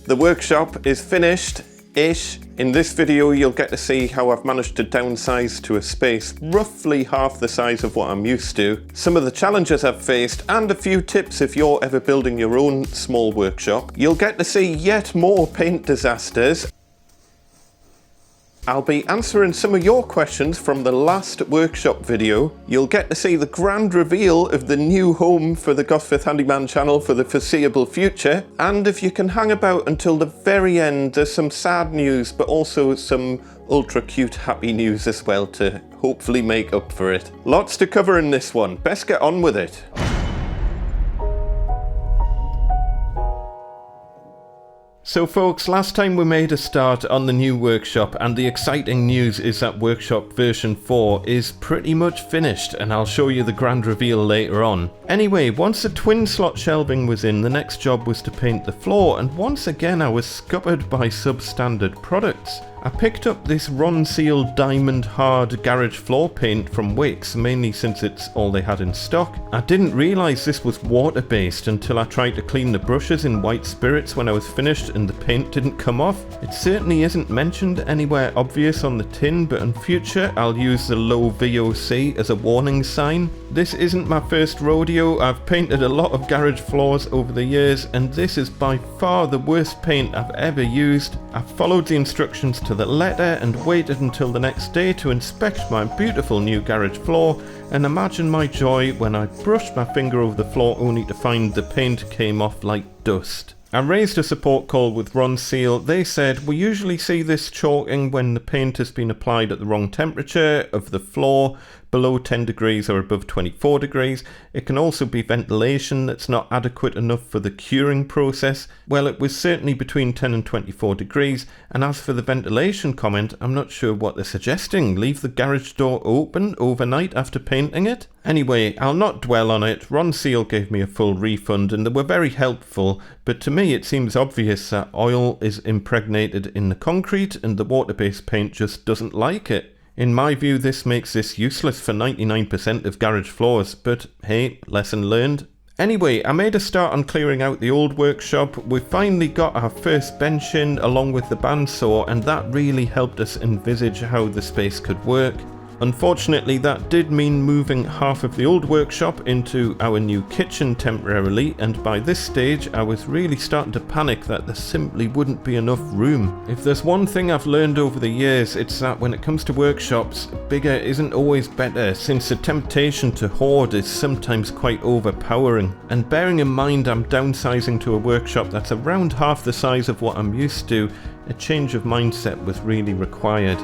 The workshop is finished-ish. In this video you'll get to see how I've managed to downsize to a space roughly half the size of what I'm used to, some of the challenges I've faced, and a few tips if you're ever building your own small workshop. You'll get to see yet more paint disasters. I'll be answering some of your questions from the last workshop video. You'll get to see the grand reveal of the new home for the Gosforth Handyman channel for the foreseeable future. And if you can hang about until the very end, there's some sad news, but also some ultra cute happy news as well to hopefully make up for it. Lots to cover in this one. Best get on with it. So folks, last time we made a start on the new workshop, and the exciting news is that workshop version 4 is pretty much finished, and I'll show you the grand reveal later on. Anyway, once the twin slot shelving was in, the next job was to paint the floor, and once again I was scuppered by substandard products. I picked up this Ronseal Diamond Hard garage floor paint from Wix, mainly since it's all they had in stock. I didn't realise this was water based until I tried to clean the brushes in white spirits when I was finished and the paint didn't come off. It certainly isn't mentioned anywhere obvious on the tin, but in future I'll use the low VOC as a warning sign. This isn't my first rodeo. I've painted a lot of garage floors over the years, and this is by far the worst paint I've ever used. I followed the instructions to the letter and waited until the next day to inspect my beautiful new garage floor, and imagine my joy when I brushed my finger over the floor only to find the paint came off like dust. I raised a support call with Ronseal. They said, we usually see this chalking when the paint has been applied at the wrong temperature of the floor, below 10 degrees or above 24 degrees. It can also be ventilation that's not adequate enough for the curing process. Well, it was certainly between 10 and 24 degrees, and as for the ventilation comment, I'm not sure what they're suggesting. Leave the garage door open overnight after painting it? Anyway, I'll not dwell on it. Ronseal gave me a full refund and they were very helpful, but to me it seems obvious that oil is impregnated in the concrete and the water-based paint just doesn't like it. In my view, this makes this useless for 99% of garage floors, but hey, lesson learned. Anyway, I made a start on clearing out the old workshop. We finally got our first bench in along with the bandsaw, and that really helped us envisage how the space could work. Unfortunately, that did mean moving half of the old workshop into our new kitchen temporarily, and by this stage I was really starting to panic that there simply wouldn't be enough room. If there's one thing I've learned over the years, it's that when it comes to workshops, bigger isn't always better, since the temptation to hoard is sometimes quite overpowering. And bearing in mind I'm downsizing to a workshop that's around half the size of what I'm used to, a change of mindset was really required.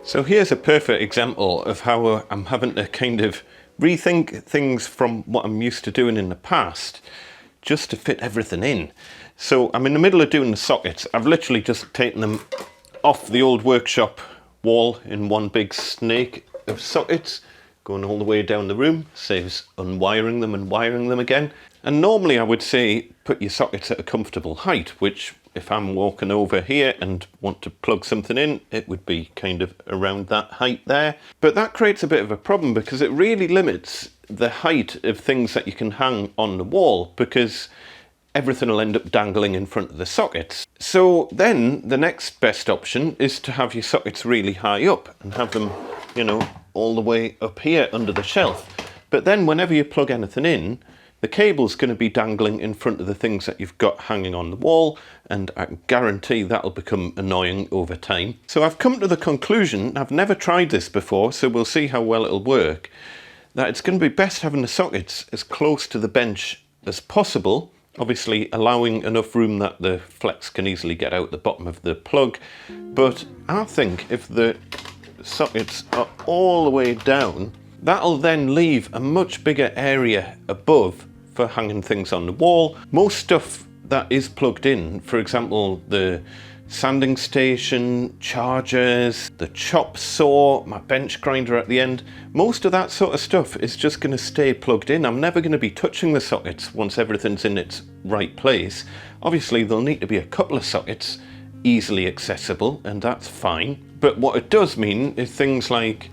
So here's a perfect example of how I'm having to kind of rethink things from what I'm used to doing in the past just to fit everything in. So I'm in the middle of doing the sockets. I've literally just taken them off the old workshop wall in one big snake of sockets, going all the way down the room, saves unwiring them and wiring them again. And normally I would say put your sockets at a comfortable height, which if I'm walking over here and want to plug something in, it would be kind of around that height there. But that creates a bit of a problem because it really limits the height of things that you can hang on the wall, because everything will end up dangling in front of the sockets. So then the next best option is to have your sockets really high up and have them, you know, all the way up here under the shelf. But then whenever you plug anything in, the cable's going to be dangling in front of the things that you've got hanging on the wall, and I guarantee that'll become annoying over time. So I've come to the conclusion, I've never tried this before, so we'll see how well it'll work, that it's going to be best having the sockets as close to the bench as possible, obviously allowing enough room that the flex can easily get out the bottom of the plug. But I think if the sockets are all the way down, that'll then leave a much bigger area above for hanging things on the wall. Most stuff that is plugged in, for example the sanding station, chargers, the chop saw, my bench grinder at the end, most of that sort of stuff is just going to stay plugged in. I'm never going to be touching the sockets once everything's in its right place. Obviously there'll need to be a couple of sockets easily accessible, and that's fine. But what it does mean is things like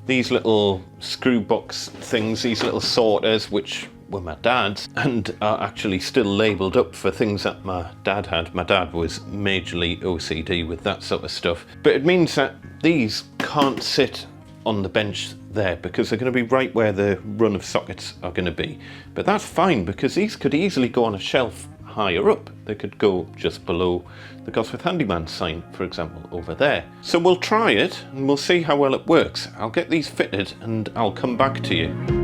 these little screw box things, these little sorters, which were my dad's and are actually still labelled up for things that my dad had. My dad was majorly OCD with that sort of stuff. But it means that these can't sit on the bench there because they're going to be right where the run of sockets are going to be. But that's fine because these could easily go on a shelf higher up. They could go just below the Gosforth Handyman sign, for example, over there. So we'll try it and we'll see how well it works. I'll get these fitted and I'll come back to you.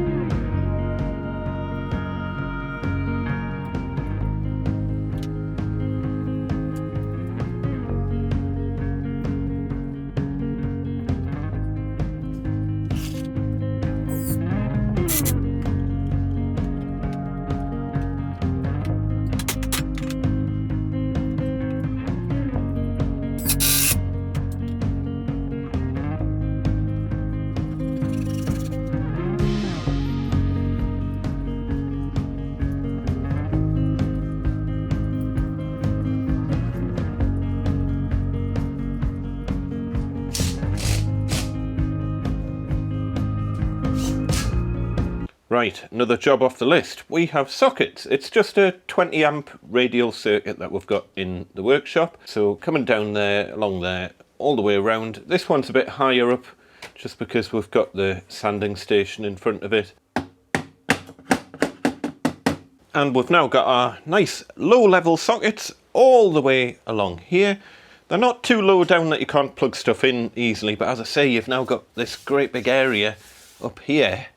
Right, another job off the list. We have sockets. It's just a 20 amp radial circuit that we've got in the workshop. So coming down there, along there, all the way around. This one's a bit higher up just because we've got the sanding station in front of it. And we've now got our nice low level sockets all the way along here. They're not too low down that you can't plug stuff in easily, but as I say, you've now got this great big area up here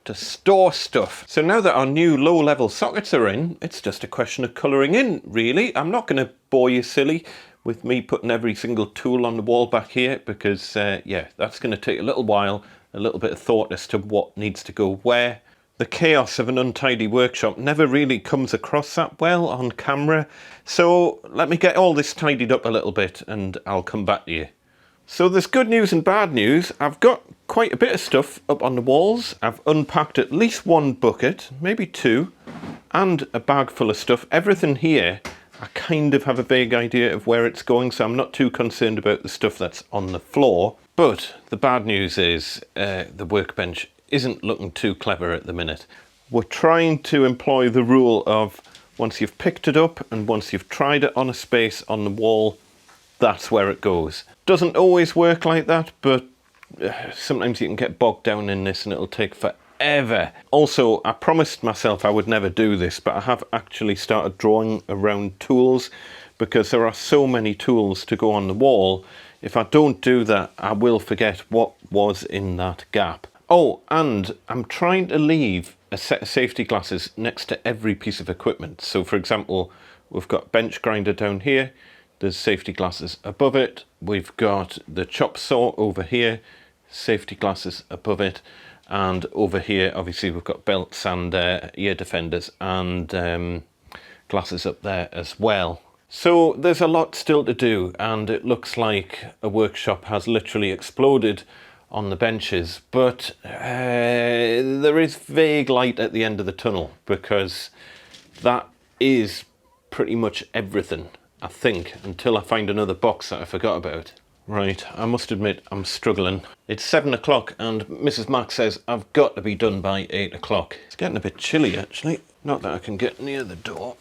to store stuff. So now that our new low level sockets are in, it's just a question of colouring in, really. I'm not going to bore you silly with me putting every single tool on the wall back here because, yeah, that's going to take a little while, a little bit of thought as to what needs to go where. The chaos of an untidy workshop never really comes across that well on camera. So let me get all this tidied up a little bit and I'll come back to you. So there's good news and bad news. I've got quite a bit of stuff up on the walls. I've unpacked at least one bucket, maybe two, and a bag full of stuff. Everything here, I kind of have a vague idea of where it's going, so I'm not too concerned about the stuff that's on the floor. But the bad news is the workbench isn't looking too clever at the minute. We're trying to employ the rule of once you've picked it up and once you've tried it on a space on the wall, that's where it goes. Doesn't always work like that, but sometimes you can get bogged down in this and it'll take forever. Also, I promised myself I would never do this, but I have actually started drawing around tools because there are so many tools to go on the wall. If I don't do that, I will forget what was in that gap. Oh, and I'm trying to leave a set of safety glasses next to every piece of equipment. So for example, we've got bench grinder down here. There's safety glasses above it. We've got the chop saw over here, safety glasses above it. And over here, obviously, we've got belt sander, ear defenders, and glasses up there as well. So there's a lot still to do, and it looks like a workshop has literally exploded on the benches. But there is vague light at the end of the tunnel, because that is pretty much everything, I think, until I find another box that I forgot about. Right, I must admit I'm struggling. It's 7 o'clock and Mrs. Mac says I've got to be done by 8 o'clock. It's getting a bit chilly actually. Not that I can get near the door.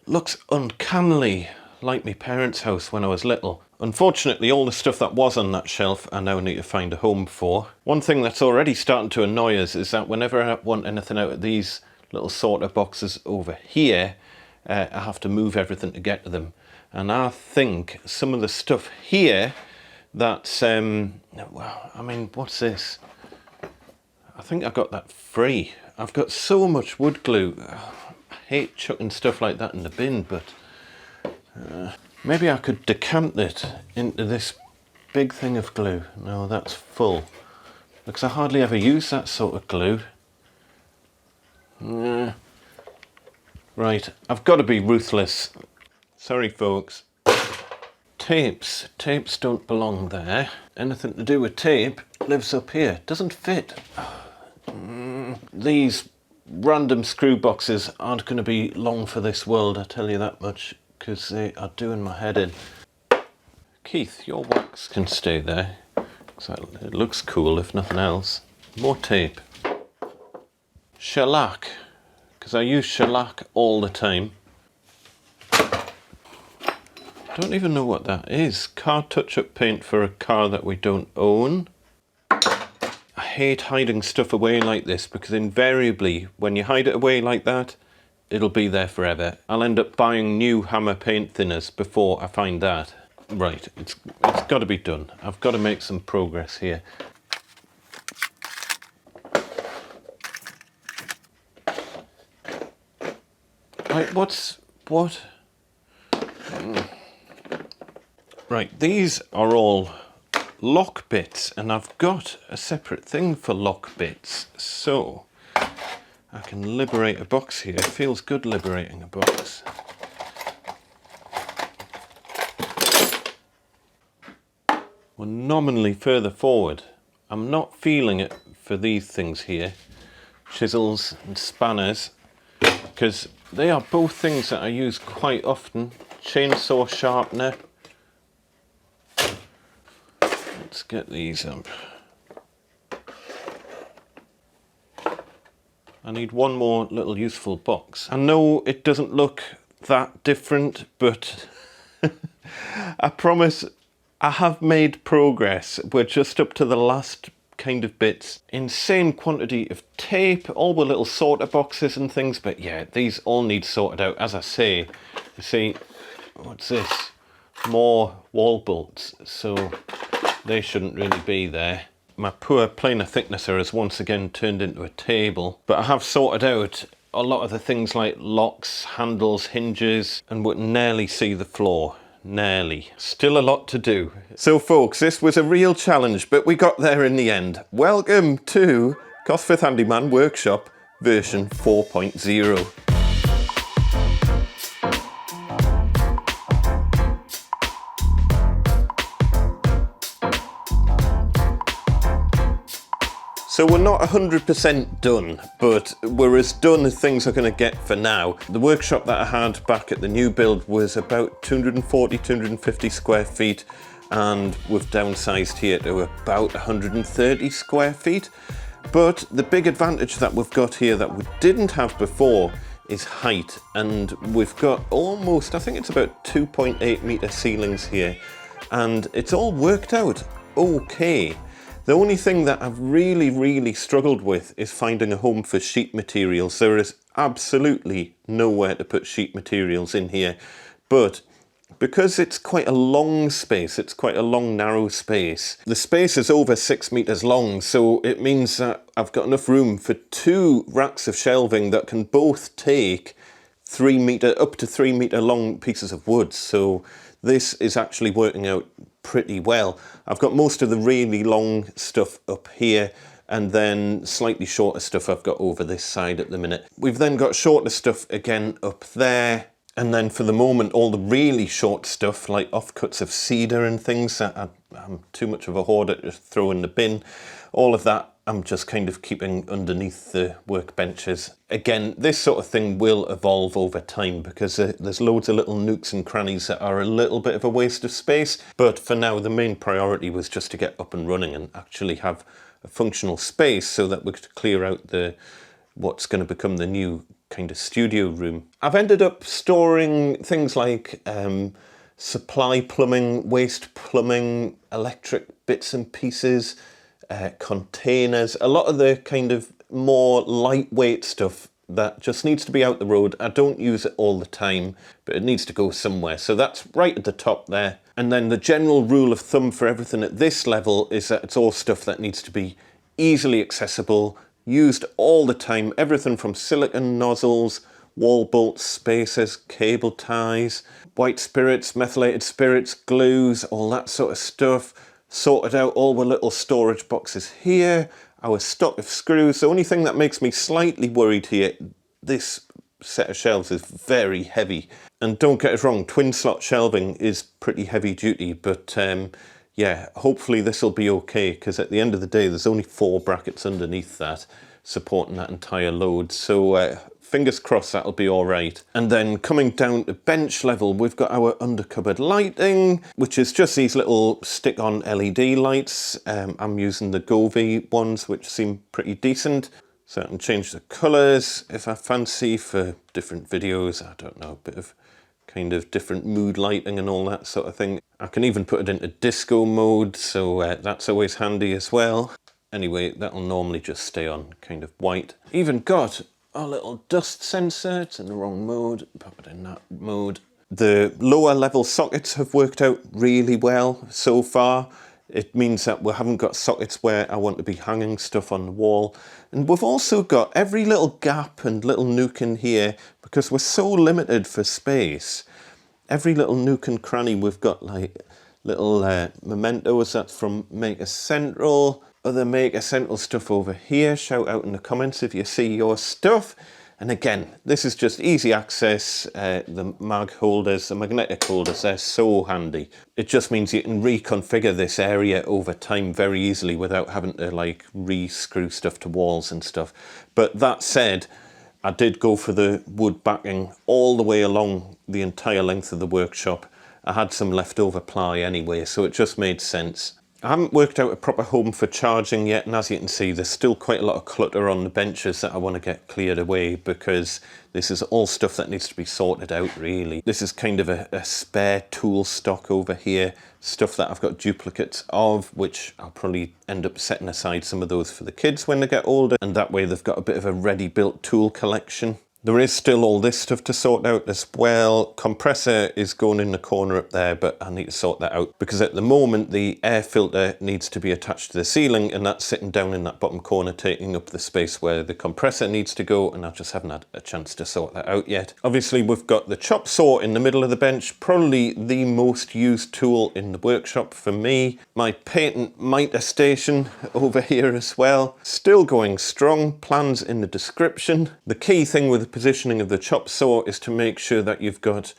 Looks uncannily like my parents' house when I was little. Unfortunately, all the stuff that was on that shelf I now need to find a home for. One thing that's already starting to annoy us is that whenever I want anything out of these little sorter boxes over here, I have to move everything to get to them. And I think some of the stuff here That's, well, I mean, what's this? I think I got that free. I've got so much wood glue. I hate chucking stuff like that in the bin, but maybe I could decant it into this big thing of glue. No, that's full. Because I hardly ever use that sort of glue. Right, I've got to be ruthless. Sorry, folks. Tapes. Tapes don't belong there. Anything to do with tape lives up here. Doesn't fit. These random screw boxes aren't going to be long for this world, I tell you that much, because they are doing my head in. Keith, your wax can stay there. It looks cool if nothing else. More tape. Shellac, because I use shellac all the time. Don't even know what that is. Car touch-up paint for a car that we don't own. I hate hiding stuff away like this because invariably when you hide it away like that, it'll be there forever. I'll end up buying new hammer paint thinners before I find that. Right, it's got to be done. I've got to make some progress here. Right, what? Right, these are all lock bits, and I've got a separate thing for lock bits, so I can liberate a box here. It feels good liberating a box. We're nominally further forward. I'm not feeling it for these things here, chisels and spanners, because they are both things that I use quite often. Chainsaw sharpener. Let's get these up. I need one more little useful box. I know it doesn't look that different, but I promise I have made progress. We're just up to the last kind of bits. Insane quantity of tape, all the little sorter boxes and things, but yeah, these all need sorted out. As I say, you see, what's this? More wall bolts, so they shouldn't really be there. My poor planer thicknesser has once again turned into a table, but I have sorted out a lot of the things like locks, handles, hinges, and would nearly see the floor. Nearly. Still a lot to do. So folks, this was a real challenge, but we got there in the end. Welcome to Gosforth Handyman Workshop version 4.0. So we're not 100% done, but we're as done as things are going to get for now. The workshop that I had back at the new build was about 240, 250 square feet, and we've downsized here to about 130 square feet. But the big advantage that we've got here that we didn't have before is height, and we've got almost, I think it's about 2.8 meter ceilings here, and it's all worked out okay. The only thing that I've really struggled with is finding a home for sheet materials. There is absolutely nowhere to put sheet materials in here, but because it's quite a long space, it's quite a long narrow space, the space is over 6 meters long, so it means that I've got enough room for 2 racks of shelving that can both take up to 3 meter long pieces of wood. So this is actually working out pretty well. I've got most of the really long stuff up here, and then slightly shorter stuff I've got over this side at the minute. We've then got shorter stuff again up there, and then for the moment all the really short stuff like offcuts of cedar and things that I'm too much of a hoarder to throw in the bin, all of that I'm just kind of keeping underneath the workbenches. Again, this sort of thing will evolve over time because there's loads of little nooks and crannies that are a little bit of a waste of space. But for now, the main priority was just to get up and running and actually have a functional space so that we could clear out what's going to become the new kind of studio room. I've ended up storing things like supply plumbing, waste plumbing, electric bits and pieces, containers. A lot of the kind of more lightweight stuff that just needs to be out the road. I don't use it all the time, but it needs to go somewhere. So that's right at the top there. And then the general rule of thumb for everything at this level is that it's all stuff that needs to be easily accessible, used all the time. Everything from silicone nozzles, wall bolts, spacers, cable ties, white spirits, methylated spirits, glues, all that sort of stuff. Sorted out all the little storage boxes here, our stock of screws. The only thing that makes me slightly worried here, this set of shelves is very heavy. And don't get us wrong, twin slot shelving is pretty heavy duty, but yeah, hopefully this will be okay, because at the end of the day, there's only 4 brackets underneath that supporting that entire load. So fingers crossed that'll be all right. And then coming down to bench level, we've got our under cupboard lighting, which is just these little stick-on LED lights. I'm using the Govee ones, which seem pretty decent. So I can change the colours if I fancy for different videos. I don't know, a bit of kind of different mood lighting and all that sort of thing. I can even put it into disco mode, so that's always handy as well. Anyway, that'll normally just stay on kind of white. Even got our little dust sensor. It's in the wrong mode. Pop it in that mode. The lower level sockets have worked out really well so far. It means that we haven't got sockets where I want to be hanging stuff on the wall. And we've also got every little gap and little nook in here, because we're so limited for space. Every little nook and cranny, we've got like little mementos. That's from Maker Central. Other Maker Central stuff over here. Shout out in the comments if you see your stuff. And again, this is just easy access. The mag holders, the magnetic holders, they're so handy. It just means you can reconfigure this area over time very easily without having to like re-screw stuff to walls and stuff. But that said, I did go for the wood backing all the way along the entire length of the workshop. I had some leftover ply anyway, so it just made sense. I haven't worked out a proper home for charging yet, and as you can see, there's still quite a lot of clutter on the benches that I want to get cleared away, because this is all stuff that needs to be sorted out, really. This is kind of a spare tool stock over here, stuff that I've got duplicates of, which I'll probably end up setting aside some of those for the kids when they get older, and that way they've got a bit of a ready-built tool collection. There is still all this stuff to sort out as well. Compressor is going in the corner up there, but I need to sort that out, because at the moment the air filter needs to be attached to the ceiling, and that's sitting down in that bottom corner taking up the space where the compressor needs to go, and I just haven't had a chance to sort that out yet. Obviously we've got the chop saw in the middle of the bench, probably the most used tool in the workshop for me. My patent mitre station over here as well. Still going strong, plans in the description. The key thing with the positioning of the chop saw is to make sure that you've got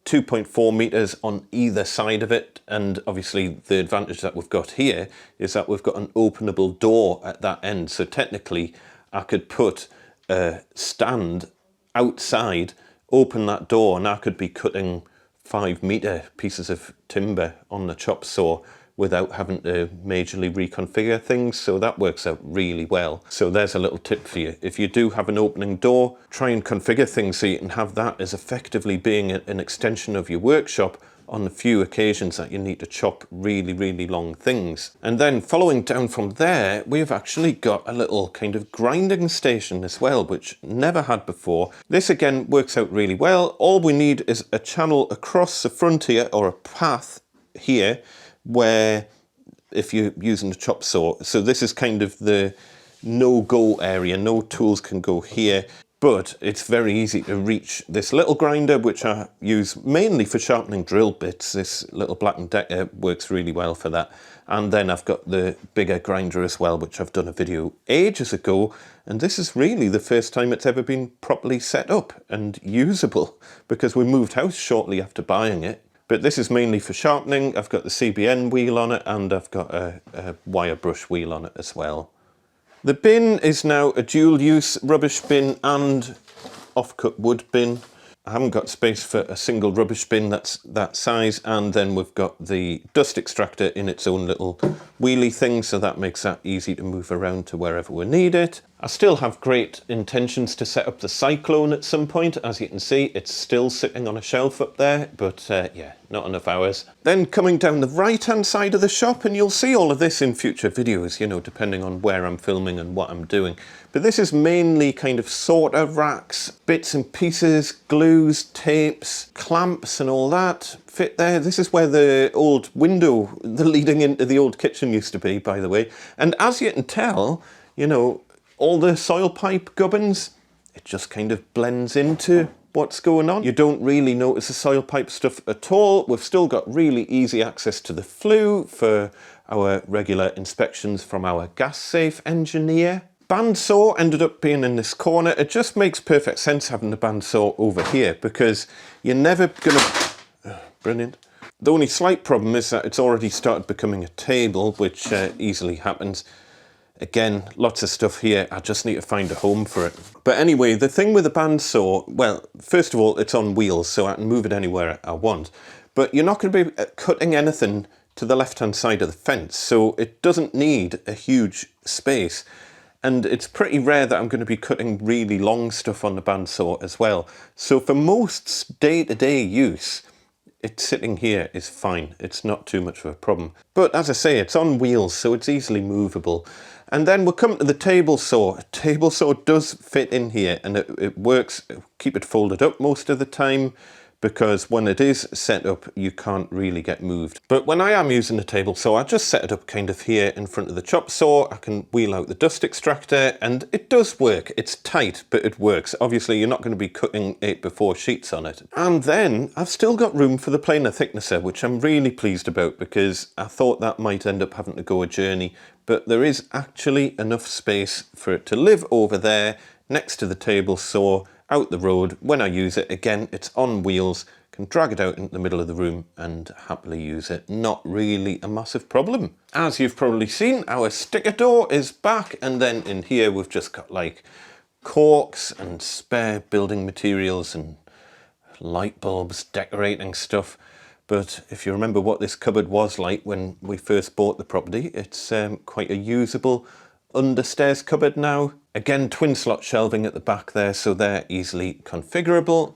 2.4 meters on either side of it, and obviously the advantage that we've got here is that we've got an openable door at that end, so technically I could put a stand outside, open that door, and I could be cutting 5-meter pieces of timber on the chop saw without having to majorly reconfigure things, so that works out really well. So there's a little tip for you. If you do have an opening door, try and configure things so you can have that as effectively being an extension of your workshop on the few occasions that you need to chop really, really long things. And then following down from there, we've actually got a little kind of grinding station as well, which never had before. This again works out really well. All we need is a channel across the front here, or a path here, where if you're using the chop saw, so this is kind of the no-go area, no tools can go here, but it's very easy to reach this little grinder, which I use mainly for sharpening drill bits. This little Black & Decker works really well for that. And then I've got the bigger grinder as well, which I've done a video ages ago, and this is really the first time it's ever been properly set up and usable, because we moved house shortly after buying it. But this is mainly for sharpening. I've got the CBN wheel on it, and I've got a wire brush wheel on it as well. The bin is now a dual use rubbish bin and offcut wood bin. I haven't got space for a single rubbish bin that's that size, and then we've got the dust extractor in its own little wheelie thing, so that makes that easy to move around to wherever we need it. I still have great intentions to set up the cyclone at some point. As you can see, it's still sitting on a shelf up there, but yeah, not enough hours. Then coming down the right-hand side of the shop, and you'll see all of this in future videos, you know, depending on where I'm filming and what I'm doing. But this is mainly kind of sorter racks, bits and pieces, glues, tapes, clamps and all that fit there. This is where the old window, the leading into the old kitchen used to be, by the way. And as you can tell, you know, all the soil pipe gubbins, it just kind of blends into what's going on. You don't really notice the soil pipe stuff at all. We've still got really easy access to the flue for our regular inspections from our gas safe engineer. Bandsaw ended up being in this corner. It just makes perfect sense having the bandsaw over here because you're never gonna... brilliant. The only slight problem is that it's already started becoming a table, which easily happens. Again, lots of stuff here. I just need to find a home for it. But anyway, the thing with the bandsaw, well, first of all, it's on wheels, so I can move it anywhere I want. But you're not going to be cutting anything to the left-hand side of the fence, so it doesn't need a huge space. And it's pretty rare that I'm going to be cutting really long stuff on the bandsaw as well. So for most day-to-day use, it's sitting here is fine. It's not too much of a problem. But as I say, it's on wheels, so it's easily movable. And then we'll come to the table saw. A table saw does fit in here and it works. Keep it folded up most of the time because when it is set up, you can't really get moved. But when I am using the table saw, I just set it up kind of here in front of the chop saw. I can wheel out the dust extractor and it does work. It's tight, but it works. Obviously, you're not going to be cutting 8x4 sheets on it. And then I've still got room for the planer thicknesser, which I'm really pleased about because I thought that might end up having to go a journey. But there is actually enough space for it to live over there next to the table saw, out the road. When I use it, again, it's on wheels, can drag it out into the middle of the room and happily use it. Not really a massive problem. As you've probably seen, our sticker door is back, and then in here we've just got like corks and spare building materials and light bulbs, decorating stuff. But if you remember what this cupboard was like when we first bought the property, it's quite a usable understairs cupboard now. Again, twin slot shelving at the back there, so they're easily configurable.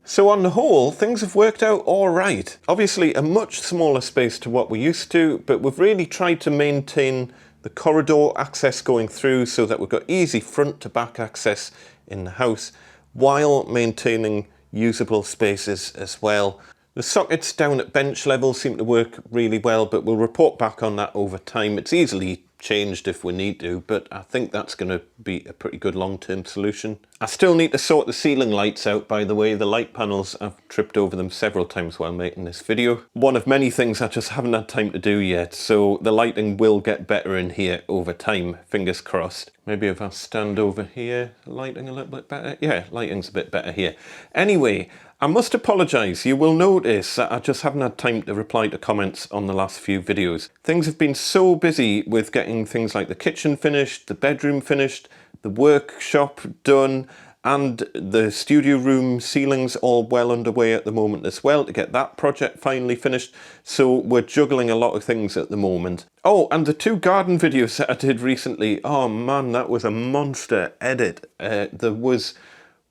So on the whole, things have worked out all right. Obviously a much smaller space to what we used to, but we've really tried to maintain the corridor access going through so that we've got easy front to back access in the house, while maintaining usable spaces as well. The sockets down at bench level seem to work really well, but we'll report back on that over time. It's easily changed if we need to, but I think that's going to be a pretty good long-term solution. I still need to sort the ceiling lights out, by the way. The light panels, I've tripped over them several times while making this video. One of many things I just haven't had time to do yet, so the lighting will get better in here over time, fingers crossed. Maybe if I stand over here, lighting a little bit better. Yeah, lighting's a bit better here. Anyway, I must apologise. You will notice that I just haven't had time to reply to comments on the last few videos. Things have been so busy with getting things like the kitchen finished, the bedroom finished, the workshop done, and the studio room ceilings all well underway at the moment as well to get that project finally finished. So we're juggling a lot of things at the moment. Oh, and the 2 garden videos that I did recently, oh man, that was a monster edit. There was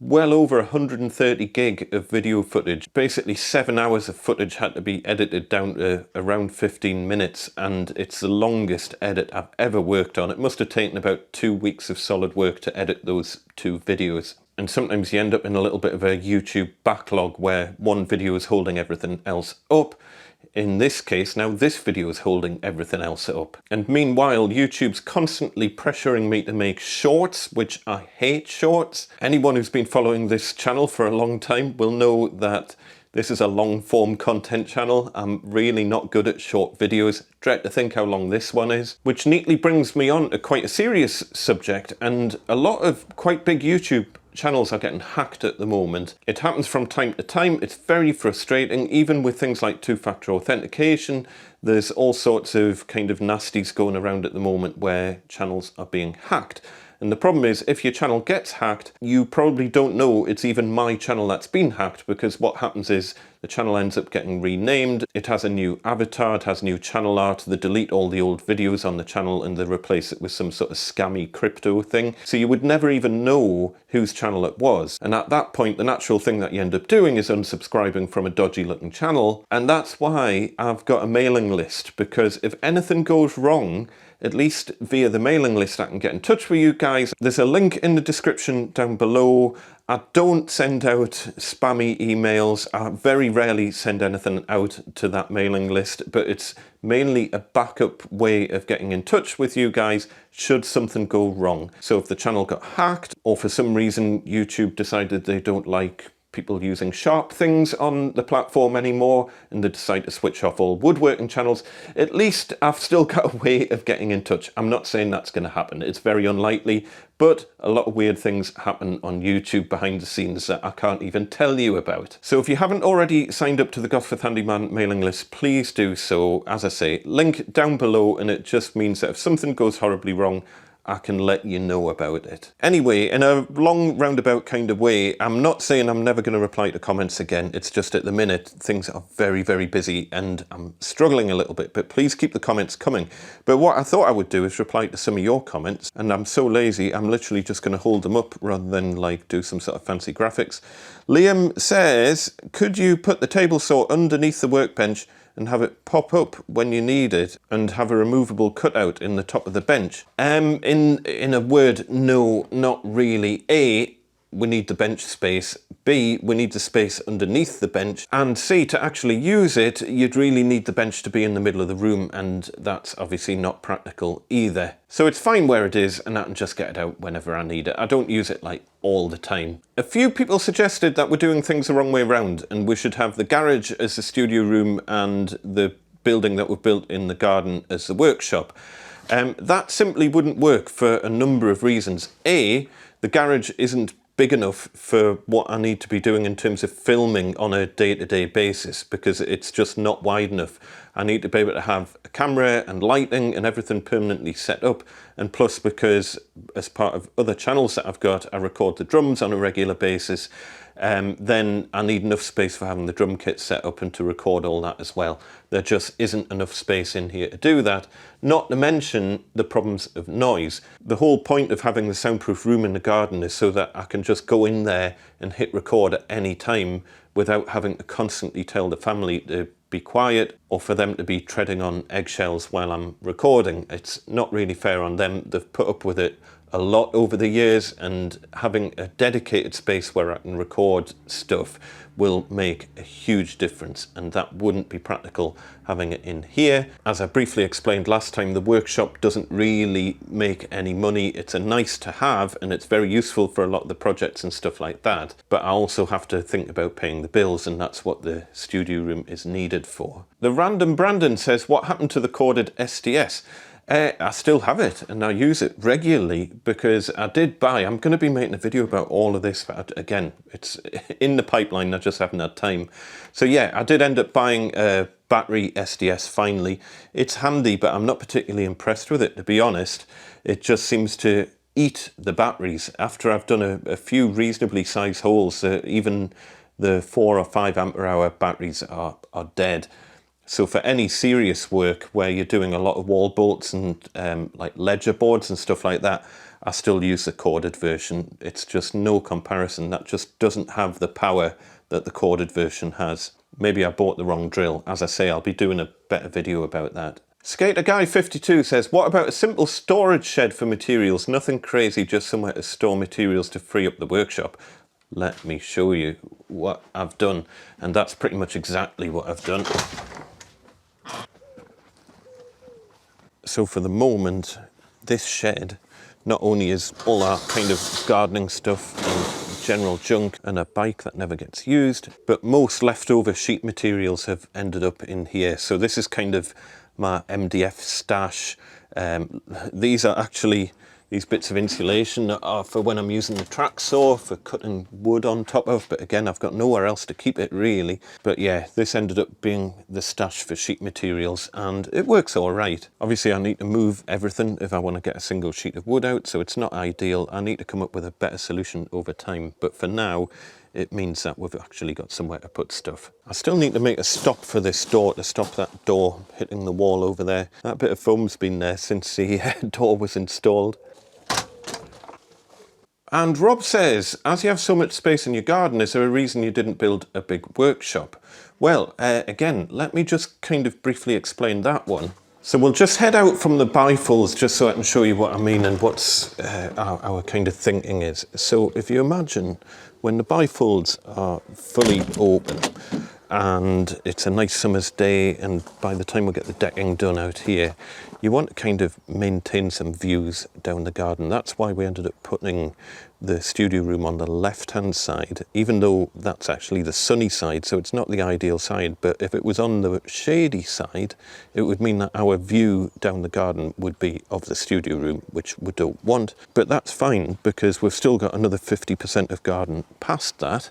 well over 130 gig of video footage. Basically 7 hours of footage had to be edited down to around 15 minutes, and it's the longest edit I've ever worked on. It must have taken about 2 weeks of solid work to edit those 2 videos. And sometimes you end up in a little bit of a YouTube backlog where one video is holding everything else up. In this case, now this video is holding everything else up. And meanwhile, YouTube's constantly pressuring me to make shorts, which I hate shorts. Anyone who's been following this channel for a long time will know that this is a long form content channel. I'm really not good at short videos. Dread to think how long this one is. Which neatly brings me on to quite a serious subject, and a lot of quite big YouTube channels are getting hacked at the moment. It happens from time to time. It's very frustrating, even with things like 2-factor authentication. There's all sorts of kind of nasties going around at the moment where channels are being hacked. And the problem is, if your channel gets hacked, you probably don't know it's even my channel that's been hacked, because what happens is The channel ends up getting renamed. It has a new avatar, it has new channel art. They delete all the old videos on the channel and they replace it with some sort of scammy crypto thing. So you would never even know whose channel it was. And at that point, the natural thing that you end up doing is unsubscribing from a dodgy looking channel. And that's why I've got a mailing list, because if anything goes wrong, at least via the mailing list I can get in touch with you guys. There's a link in the description down below. I don't send out spammy emails. I very rarely send anything out to that mailing list, but it's mainly a backup way of getting in touch with you guys should something go wrong. So if the channel got hacked, or for some reason YouTube decided they don't like people using sharp things on the platform anymore and they decide to switch off all woodworking channels, at least I've still got a way of getting in touch. I'm not saying that's going to happen. It's very unlikely, but a lot of weird things happen on YouTube behind the scenes that I can't even tell you about. So if you haven't already signed up to the Gosforth Handyman mailing list, please do so. As I say, link down below, and it just means that if something goes horribly wrong, I can let you know about it. Anyway, in a long roundabout kind of way, I'm not saying I'm never going to reply to comments again. It's just at the minute, things are very, very busy and I'm struggling a little bit, but please keep the comments coming. But what I thought I would do is reply to some of your comments, and I'm so lazy, I'm literally just going to hold them up rather than like do some sort of fancy graphics. Liam says, could you put the table saw underneath the workbench and have it pop up when you need it and have a removable cutout in the top of the bench? In a word, no, not really. A, we need the bench space. B, we need the space underneath the bench. And C, to actually use it, you'd really need the bench to be in the middle of the room, and that's obviously not practical either. So it's fine where it is, and I can just get it out whenever I need it. I don't use it like all the time. A few people suggested that we're doing things the wrong way around, and we should have the garage as the studio room and the building that we've built in the garden as the workshop. That simply wouldn't work for a number of reasons. A, the garage isn't big enough for what I need to be doing in terms of filming on a day-to-day basis, because it's just not wide enough. I need to be able to have a camera and lighting and everything permanently set up, and plus because as part of other channels that I've got, I record the drums on a regular basis, then I need enough space for having the drum kit set up and to record all that as well. There just isn't enough space in here to do that, not to mention the problems of noise. The whole point of having the soundproof room in the garden is so that I can just go in there and hit record at any time without having to constantly tell the family to be quiet or for them to be treading on eggshells while I'm recording. It's not really fair on them. They've put up with it a lot over the years, and having a dedicated space where I can record stuff will make a huge difference, and that wouldn't be practical having it in here. As I briefly explained last time, the workshop doesn't really make any money. It's a nice to have and it's very useful for a lot of the projects and stuff like that, but I also have to think about paying the bills, and that's what the studio room is needed for. The Random Brandon says, what happened to the corded SDS? I still have it and I use it regularly, because I did buy, I'm going to be making a video about all of this, but again, it's in the pipeline, I just haven't had time. So yeah, I did end up buying a battery SDS finally. It's handy, but I'm not particularly impressed with it, to be honest. It just seems to eat the batteries. After I've done a few reasonably sized holes, even the 4 or 5 ampere hour batteries are dead. So for any serious work where you're doing a lot of wall bolts and like ledger boards and stuff like that, I still use the corded version. It's just no comparison. That just doesn't have the power that the corded version has. Maybe I bought the wrong drill. As I say, I'll be doing a better video about that. Skater Guy 52 says, what about a simple storage shed for materials? Nothing crazy, just somewhere to store materials to free up the workshop. Let me show you what I've done. And that's pretty much exactly what I've done. So for the moment, this shed not only is all our kind of gardening stuff and general junk and a bike that never gets used, but most leftover sheet materials have ended up in here. So this is kind of my MDF stash. These are actually, these bits of insulation are for when I'm using the track saw for cutting wood on top of, but again, I've got nowhere else to keep it really. But yeah, this ended up being the stash for sheet materials and it works all right. Obviously, I need to move everything if I want to get a single sheet of wood out, so it's not ideal. I need to come up with a better solution over time, but for now, it means that we've actually got somewhere to put stuff. I still need to make a stop for this door to stop that door hitting the wall over there. That bit of foam's been there since the door was installed. And Rob says, as you have so much space in your garden, is there a reason you didn't build a big workshop? Well, again, let me just kind of briefly explain that one. So we'll just head out from the bifolds just so I can show you what I mean and what's our kind of thinking is. So if you imagine when the bifolds are fully open and it's a nice summer's day, and by the time we get the decking done out here, you want to kind of maintain some views down the garden. That's why we ended up putting the studio room on the left-hand side, even though that's actually the sunny side, so it's not the ideal side. But if it was on the shady side, it would mean that our view down the garden would be of the studio room, which we don't want. But that's fine, because we've still got another 50% of garden past that.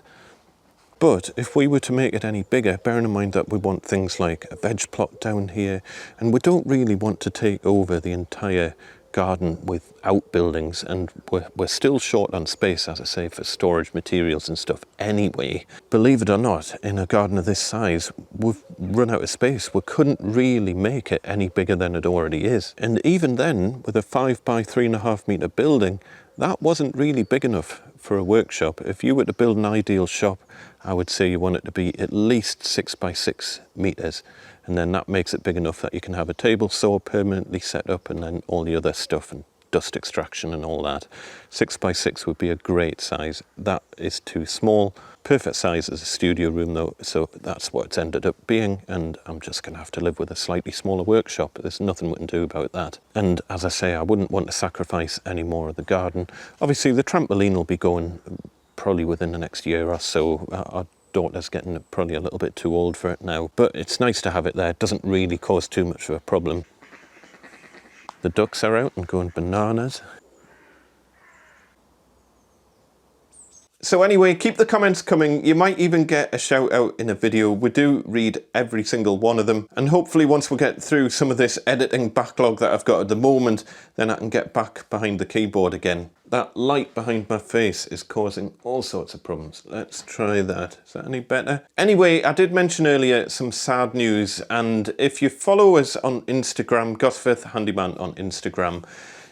But if we were to make it any bigger, bearing in mind that we want things like a veg plot down here, and we don't really want to take over the entire garden with outbuildings, and we're still short on space, as I say, for storage materials and stuff anyway. Believe it or not, in a garden of this size, we've run out of space. We couldn't really make it any bigger than it already is. And even then, with a 5 by 3.5 metre building, that wasn't really big enough for a workshop. If you were to build an ideal shop, I would say you want it to be at least 6 by 6 metres, and then that makes it big enough that you can have a table saw permanently set up, and then all the other stuff and dust extraction and all that. 6 by 6 would be a great size. That is too small. Perfect size as a studio room though, so that's what it's ended up being, and I'm just going to have to live with a slightly smaller workshop. There's nothing we can do about that. And as I say, I wouldn't want to sacrifice any more of the garden. Obviously the trampoline will be going probably within the next year or so. Our daughter's getting probably a little bit too old for it now, but it's nice to have it there. It doesn't really cause too much of a problem. The ducks are out and going bananas. So anyway, keep the comments coming. You might even get a shout out in a video. We do read every single one of them. And hopefully once we get through some of this editing backlog that I've got at the moment, then I can get back behind the keyboard again. That light behind my face is causing all sorts of problems. Let's try that. Is that any better? Anyway, I did mention earlier some sad news. And if you follow us on Instagram, Gosforth Handyman on Instagram,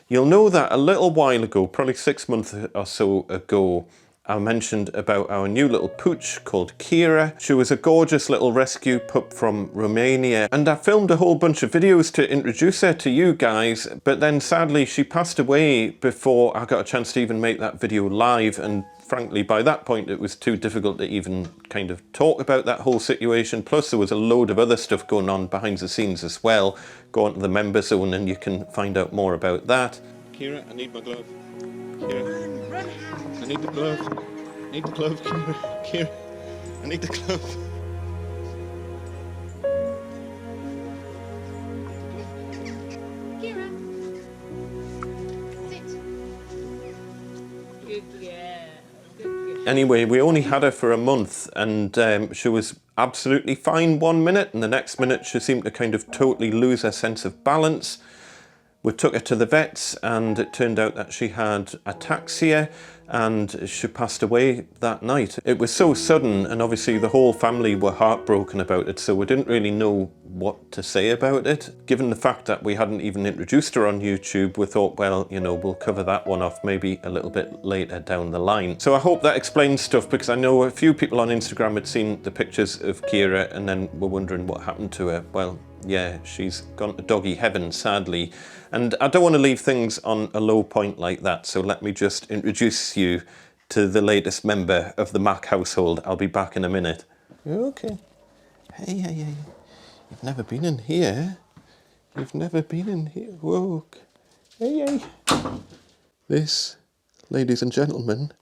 you'll know that a little while ago, probably 6 months or so ago, I mentioned about our new little pooch called Kira. She was a gorgeous little rescue pup from Romania, and I filmed a whole bunch of videos to introduce her to you guys, but then sadly she passed away before I got a chance to even make that video live, and frankly by that point it was too difficult to even kind of talk about that whole situation. Plus there was a load of other stuff going on behind the scenes as well. Go on to the member zone and you can find out more about that. Kira, I need my glove. Kira. I need the glove. I need the glove, Kira. Kira. I need the glove. Kira. Sit. Good girl. Good girl. Anyway, we only had her for a month, and she was absolutely fine 1 minute, and the next minute she seemed to kind of totally lose her sense of balance. We took her to the vets, and it turned out that she had ataxia, and she passed away that night. It was so sudden, and obviously the whole family were heartbroken about it, so we didn't really know what to say about it. Given the fact that we hadn't even introduced her on YouTube, we thought, well, you know, we'll cover that one off maybe a little bit later down the line. So I hope that explains stuff, because I know a few people on Instagram had seen the pictures of Kira and then were wondering what happened to her. Well, yeah, she's gone to doggy heaven, sadly. And I don't want to leave things on a low point like that, so let me just introduce you to the latest member of the Mac household. I'll be back in a minute. Okay. Hey. You've never been in here. You've never been in here. Whoa. Hey. This, ladies and gentlemen,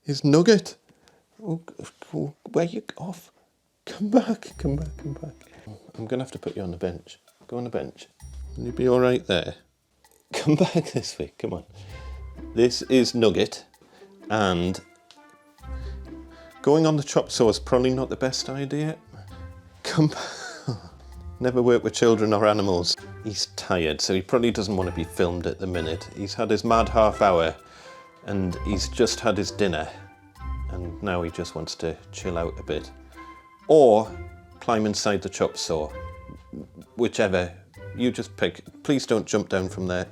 is Nugget. Oh, where you off? Come back. I'm going to have to put you on the bench. Go on the bench. Will you be all right there? Come back this way, come on. This is Nugget, and going on the chop saw is probably not the best idea. Come back. Never work with children or animals. He's tired, so he probably doesn't want to be filmed at the minute. He's had his mad half hour, and he's just had his dinner. and now he just wants to chill out a bit. Or climb inside the chop saw. Whichever, you just pick. Please don't jump down from there.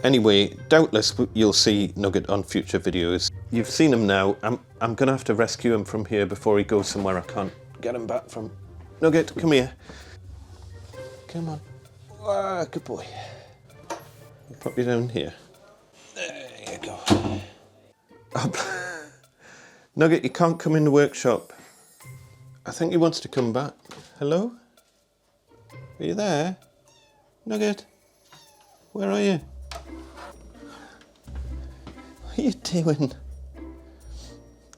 Anyway, doubtless you'll see Nugget on future videos. You've seen him now. I'm gonna have to rescue him from here before he goes somewhere I can't get him back from. Nugget, come here. Come on. Ah, good boy. I'll pop you down here. There you go. Nugget, you can't come in the workshop. I think he wants to come back. Hello? Are you there? Nugget? Where are you? What are you doing?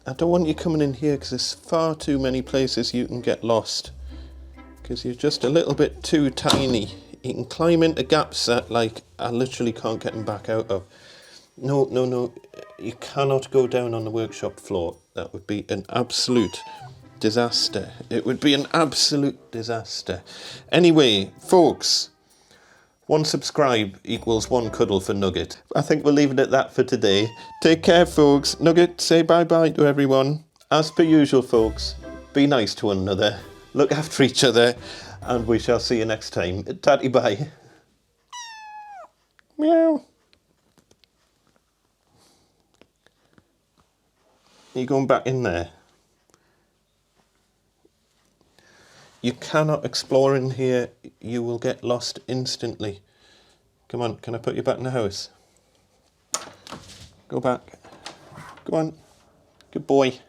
I don't want you coming in here because there's far too many places you can get lost. Because you're just a little bit too tiny. You can climb into gaps that, like, I literally can't get him back out of. No, no, no. You cannot go down on the workshop floor. That would be an absolute disaster. It would be an absolute disaster. Anyway, folks, 1 subscribe equals 1 cuddle for Nugget. I think we'll leave it at that for today. Take care, folks. Nugget, say bye-bye to everyone. As per usual, folks, be nice to one another. Look after each other. And we shall see you next time. Tatty bye. Meow. Are you going back in there? You cannot explore in here. You will get lost instantly. Come on, can I put you back in the house? Go back. Go on. Good boy.